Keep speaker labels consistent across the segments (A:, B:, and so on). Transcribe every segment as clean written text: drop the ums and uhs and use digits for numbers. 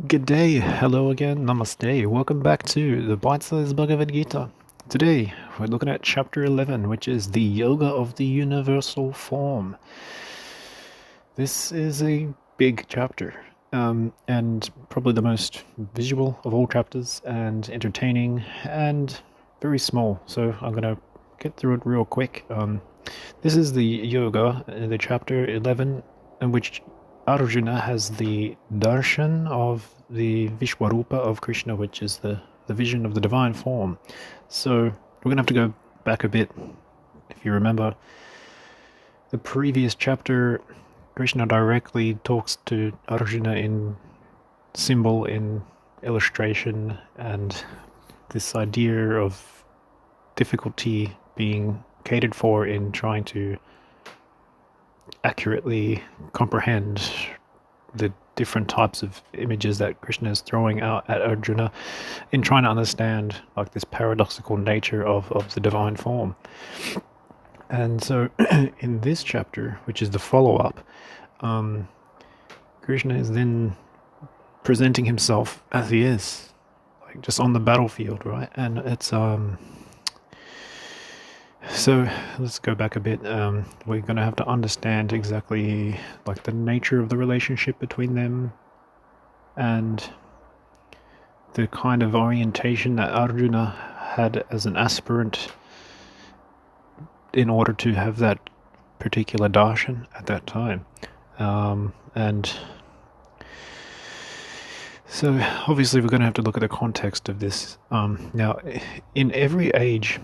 A: Good day, hello again, namaste. Welcome back to the Bite-sized Bhagavad Gita. Today, we're looking at chapter 11, which is the Yoga of the Universal Form. This is a big chapter, and probably the most visual of all chapters, and entertaining, and very small. So I'm going to get through it real quick. This is the Yoga, the chapter 11, in which Arjuna has the darshan of the vishwarupa of Krishna, which is the vision of the divine form. So we're going to have to go back a bit. If you remember, the previous chapter, Krishna directly talks to Arjuna in symbol, in illustration, and this idea of difficulty being catered for in trying to accurately comprehend the different types of images that Krishna is throwing out at Arjuna in trying to understand like this paradoxical nature of the divine form. And so in this chapter, which is the follow-up, Krishna is then presenting himself as he is, like just on the battlefield, right? And it's so let's go back a bit. We're going to have to understand exactly like the nature of the relationship between them and the kind of orientation that Arjuna had as an aspirant in order to have that particular darshan at that time. And so obviously we're going to have to look at the context of this. Now, in every age,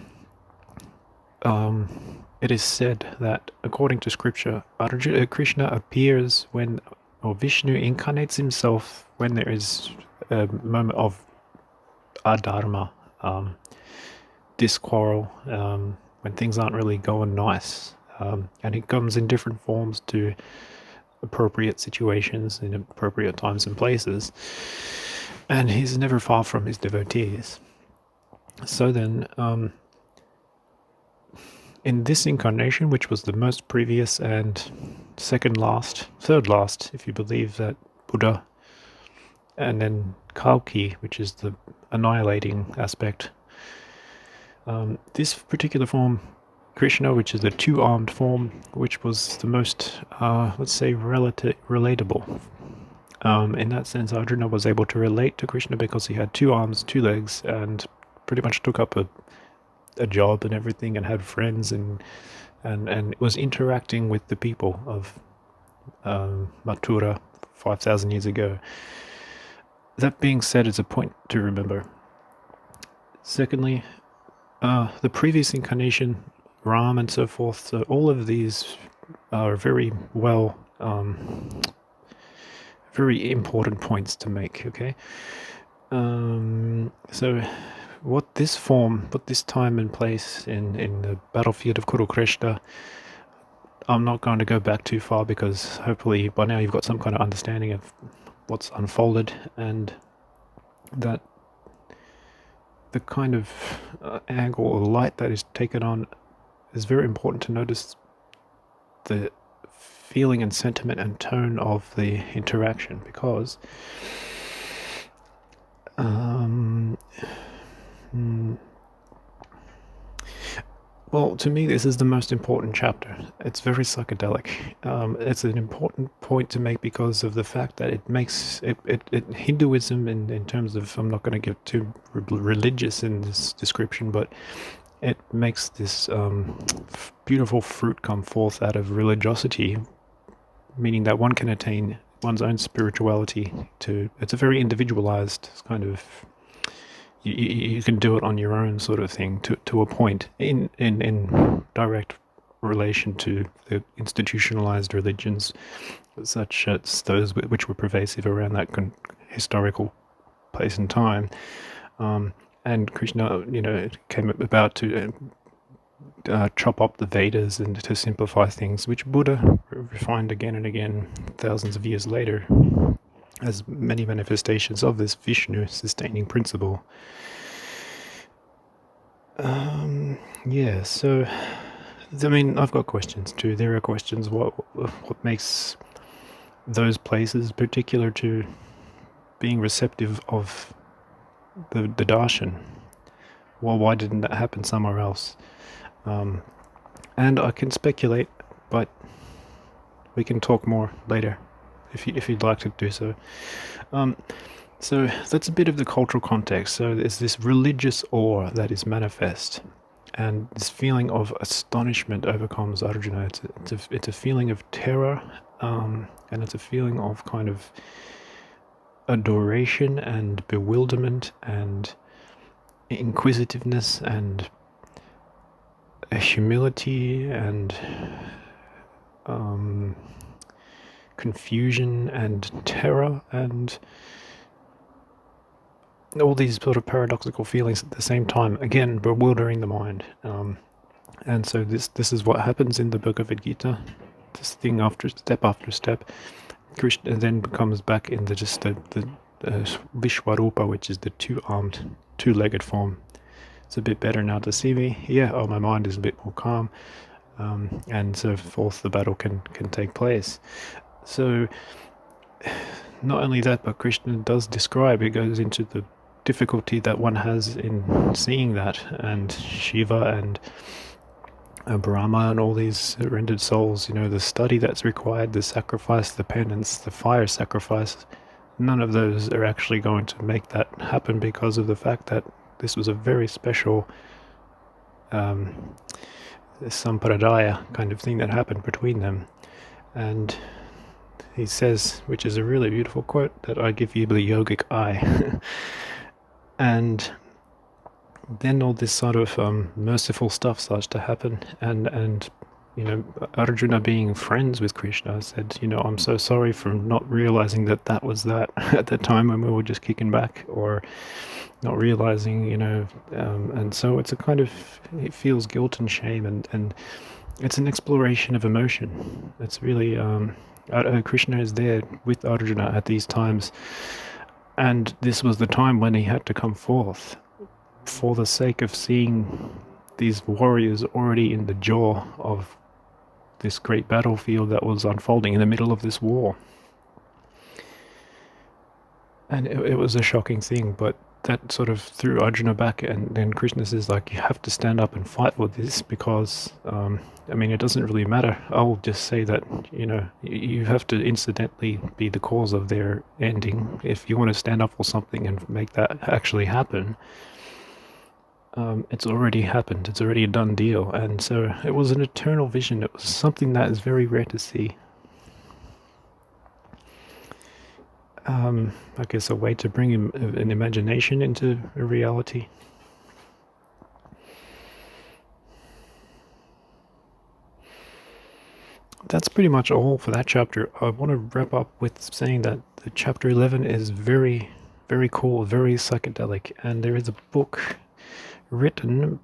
A: it is said that according to scripture, Krishna appears when, or Vishnu incarnates himself when there is a moment of adharma, disquarrel, when things aren't really going nice. And he comes in different forms to appropriate situations in appropriate times and places. And he's never far from his devotees. So then, in this incarnation, which was the most previous and third last, if you believe that Buddha, and then Kalki, which is the annihilating aspect. This particular form, Krishna, which is the two-armed form, which was the most, let's say, relatable. In that sense, Arjuna was able to relate to Krishna because he had two arms, two legs, and pretty much took up a job and everything, and had friends, and was interacting with the people of Mathura 5,000 years ago. That being said, it's a point to remember. Secondly, the previous incarnation, Ram and so forth, so all of these are very well, very important points to make, okay? So what this time and place in the Battlefield of Kurukreshta, I'm not going to go back too far because hopefully by now you've got some kind of understanding of what's unfolded, and that the kind of angle or light that is taken on is very important to notice the feeling and sentiment and tone of the interaction, because well, to me, this is the most important chapter. It's very psychedelic. It's an important point to make because of the fact that it makes Hinduism, in terms of, I'm not going to get too religious in this description, but it makes this beautiful fruit come forth out of religiosity, meaning that one can attain one's own spirituality. It's a very individualized kind of, you can do it on your own sort of thing to a point, in direct relation to the institutionalized religions such as those which were pervasive around that historical place and time. And Krishna, came about to chop up the Vedas and to simplify things, which Buddha refined again and again thousands of years later as many manifestations of this Vishnu sustaining principle. Yeah, so I mean, I've got questions too. There are questions. What makes those places particular to being receptive of the darshan. Well, why didn't that happen somewhere else? And I can speculate, but we can talk more later if you'd like to do so. So that's a bit of the cultural context. So there's this religious awe that is manifest, and this feeling of astonishment overcomes Arjuna. It's a feeling of terror, and it's a feeling of kind of adoration and bewilderment and inquisitiveness and humility and confusion and terror and all these sort of paradoxical feelings at the same time, again bewildering the mind. And so this is what happens in the Bhagavad Gita. This thing after step, Krishna then comes back in the vishwarupa, which is the two-armed, two-legged form. It's a bit better now to see me. Yeah, my mind is a bit more calm, and so forth. The battle can take place. So not only that, but Krishna does describe. It goes into the difficulty that one has in seeing that, and Shiva and Brahma and all these rendered souls, the study that's required, the sacrifice, the penance, the fire sacrifice, none of those are actually going to make that happen because of the fact that this was a very special sampradaya kind of thing that happened between them. And he says, which is a really beautiful quote, that I give you the yogic eye. And then all this sort of merciful stuff starts to happen, and Arjuna, being friends with Krishna, said, I'm so sorry for not realizing that was that at the time when we were just kicking back, or not realizing, and so it's a kind of, it feels guilt and shame, and it's an exploration of emotion. It's really Krishna is there with Arjuna at these times, and this was the time when he had to come forth for the sake of seeing these warriors already in the jaw of this great battlefield that was unfolding in the middle of this war. And it was a shocking thing, but that sort of threw Arjuna back, and then Krishna says, you have to stand up and fight for this, because it doesn't really matter. I'll just say that you have to incidentally be the cause of their ending. If you want to stand up for something and make that actually happen, it's already happened. It's already a done deal. And so it was an eternal vision. It was something that is very rare to see. I guess a way to bring an imagination into a reality. That's pretty much all for that chapter. I want to wrap up with saying that the chapter 11 is very, very cool, very psychedelic, and there is a book written,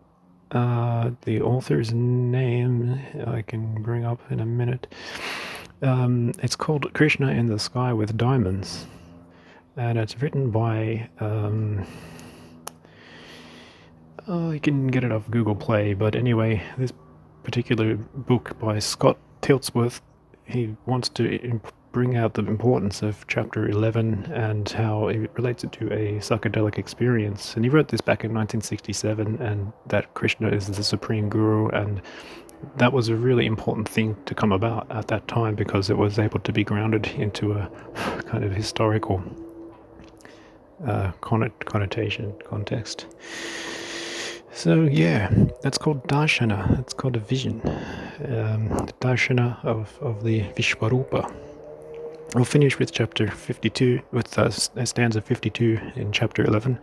A: the author's name I can bring up in a minute. It's called Krishna in the Sky with Diamonds, and it's written by you can get it off Google Play, but anyway, this particular book by Scott Tiltsworth, he wants to bring out the importance of chapter 11 and how it relates it to a psychedelic experience. And he wrote this back in 1967, and that Krishna is the supreme guru, and that was a really important thing to come about at that time, because it was able to be grounded into a kind of historical context. So yeah, that's called darshana. It's called a vision. The darshana of the vishwarupa. We'll finish with chapter 52, with stanza 52 in chapter 11.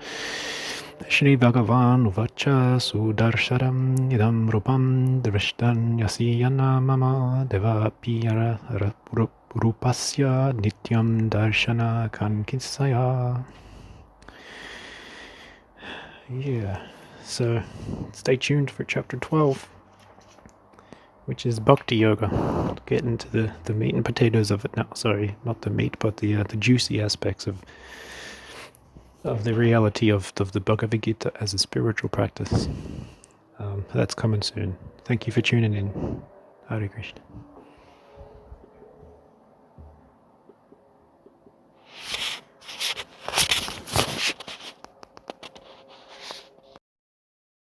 A: Shri Bhagavan Uvacha Sudarsharam Idam Rupam Drishtan Yasiyana Mama Deva Piyara Rupasya Nityam Darshana Kankisaya. Yeah, so stay tuned for chapter 12, which is Bhakti Yoga. We'll get into the meat and potatoes of it now. Sorry, not the meat, but the juicy aspects of the reality of the Bhagavad Gita as a spiritual practice. That's coming soon. Thank you for tuning in. Hare Krishna.